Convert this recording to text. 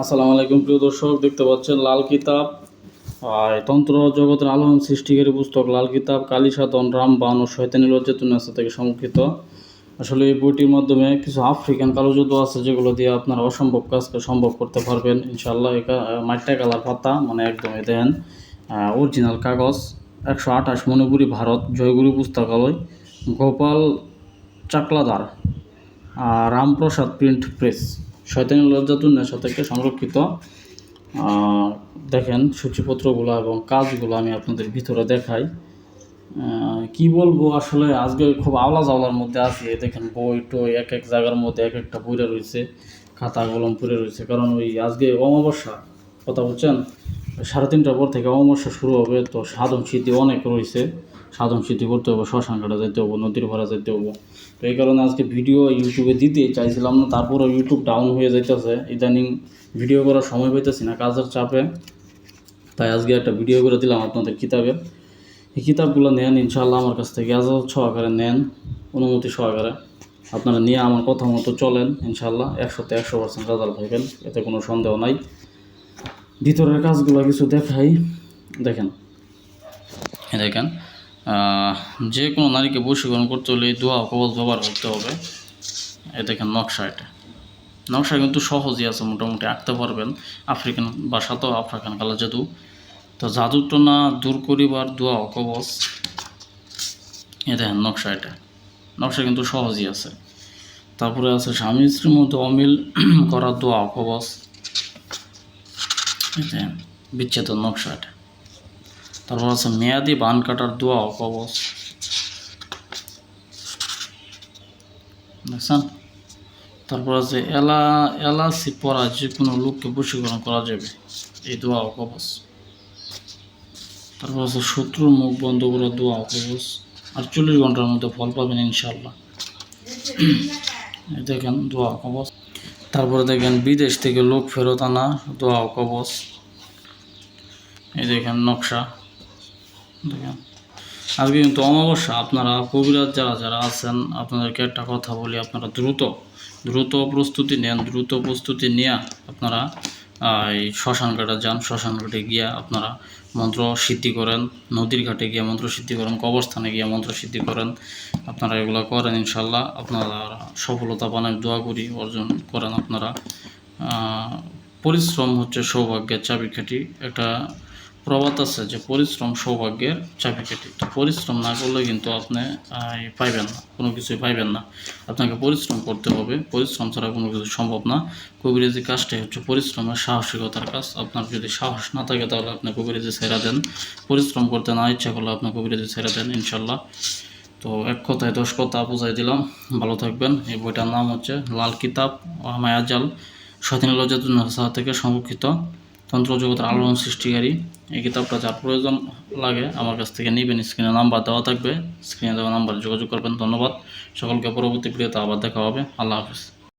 আসসালামু আলাইকুম প্রিয় দর্শক, দেখতে পাচ্ছেন লাল কিতাব তন্ত্র জগতের আলোড়ন সৃষ্টিকারী পুস্তক লাল কিতাব কালী সাধন রামবাণ ও শয়তানি লজ্জাতুন্নেসা থেকে সংরক্ষিত। আসলে এই বইটির মাধ্যমে কিছু আফ্রিকান কালো জাদু আছে যেগুলো দিয়ে আপনারা অসম্ভব কাজকে সম্ভব করতে পারবেন ইনশাআল্লাহ। মাইটা কালার পাতা মানে একদম দেন অরিজিনাল কাগজ 128 মণিপুরি ভারত জয়গুরু পুস্তকালয় গোপাল চাকলাদার রামপ্রসাদ প্রিন্ট প্রেস শয়তানি লজ্জাতুন্নেসা থেকে সংরক্ষিত। দেখেন সূচিপত্রগুলো এবং কাজগুলো আমি আপনাদের ভিতরে দেখাই। কি বলবো, আসলে আজকে খুব আওলা জাওলার মধ্যে আছি। দেখেন বই টই এক এক জায়গার মধ্যে এক একটা পড়ে রয়েছে, খাতা কলম পড়ে রয়েছে, কারণ ওই আজকে অমাবস্যা, কথা বলছেন, 3:30টার পর থেকে অমাবস্যা শুরু হবে। তো সাধন সিদ্ধি অনেক রয়েছে, সাধন সিদ্ধি করতে হবে, শ্মশান ঘাটে যেতে হবে, নদীর ভাড়া যেতে হবে। তো এই কারণে আজকে ভিডিও ইউটিউবে দিতে চাইছিলাম না, তারপরেও ইউটিউব ডাউন হয়ে যাইতেছে, ইদানিং ভিডিও করার সময় পাইতেছি না কাজের চাপে। তাই আজকে একটা ভিডিও করে দিলাম আপনাদের কিতাবের। এই কিতাবগুলো নেন ইনশাআল্লাহ, আমার কাছ থেকে আজ সহকারে নেন, অনুমতি সহকারে আপনারা নিয়ে আমার কথা মতো চলেন ইনশাআল্লাহ 100% রেজাল্ট পাইবেন, এতে কোনো সন্দেহ নাই। ভিতরের কাজগুলো কিছু দেখাই। দেখেন দেখেন যে কোনো নারীকে বশীকরণ করতে হলে দোয়া কবজ ব্যবহার করতে হবে। দেখেন নকশা কিন্তু সহজই আছে, মোটামুটি আঁকতে পারবেন। আফ্রিকান ভাষা তো আফ্রিকান কালো জাদু, তো জাদুটনা দূর করিবার দোয়া কবচ। দেখেন নকশা কিন্তু সহজই আছে। তারপরে আছে স্বামী স্ত্রীর মধ্যে অমিল করার দোয়া কবচ। দেখেন বিচ্ছেদের নকশা এটা। তারপর আছে মেয়াদি বান কাটার দোয়া কবচ, দেখছেন। তারপর আছে এলাচি পরা যে কোনো লোককে বশীকরণ করা যাবে, এই দোয়া কবচ। তারপর আছে শত্রুর মুখ বন্ধ করার দোয়া কবচ, 48 ঘন্টার মধ্যে ফল পাবেন ইনশাআল্লাহ। দেখেন দোয়া কবচ। তারপরে দেখেন বিদেশ থেকে লোক ফেরত আনা দোয়া কবচ। এই দেখেন নকশা। দেখেন আজকে কিন্তু অমাবস্যা, আপনারা কবিরাজ যারা আছেন আপনাদেরকে একটা কথা বলি, আপনারা দ্রুত প্রস্তুতি নেন। দ্রুত প্রস্তুতি নিয়ে আপনারা এই শ্মশান ঘাটে যান, শ্মশান ঘাটে গিয়ে আপনারা মন্ত্র সিদ্ধি করেন, নদীর ঘাটে গিয়ে মন্ত্র সিদ্ধি করেন, কবরস্থানে গিয়ে মন্ত্র সিদ্ধি করেন। আপনারা এগুলো করেন ইনশাল্লাহ, আপনারা সফলতা পান, দোয়া করি অর্জন করেন আপনারা। পরিশ্রম হচ্ছে সৌভাগ্যের চাবিকাঠি, একটা প্রবাদ আছে যে পরিশ্রম সৌভাগ্যের চাবিকাঠি। তো পরিশ্রম না করলে কিন্তু আপনি পাইবেন না, কোনো কিছুই পাইবেন না। আপনাকে পরিশ্রম করতে হবে, পরিশ্রম ছাড়া কোনো কিছু সম্ভব না। কবিরাজি কাজটাই হচ্ছে পরিশ্রমের সাহসিকতার কাজ। আপনার যদি সাহস না থাকে তাহলে আপনি কবিরাজি ছেড়ে দেন, পরিশ্রম করতে না ইচ্ছা করলে আপনি কবিরাজি ছেড়ে দেন ইনশাল্লাহ। তো এক কথায় 10 কথা বুঝাই দিলাম, ভালো থাকবেন। এই বইটার নাম হচ্ছে লাল কিতাব মায়াজাল শয়তানি লজ্জাতুন্নেসা থেকে সংরক্ষিত তন্ত্র জগতের আলোড়ন সৃষ্টিকারী। এই কিতাবটা যার প্রয়োজন লাগে আমার কাছ থেকে নেবেন, স্ক্রিনে নাম্বার দেওয়া থাকবে, স্ক্রিনে দেওয়া নাম্বারে যোগাযোগ করবেন। ধন্যবাদ সকলকে, পরবর্তী ভিডিওতে আবার দেখা হবে। আল্লাহ হাফেজ।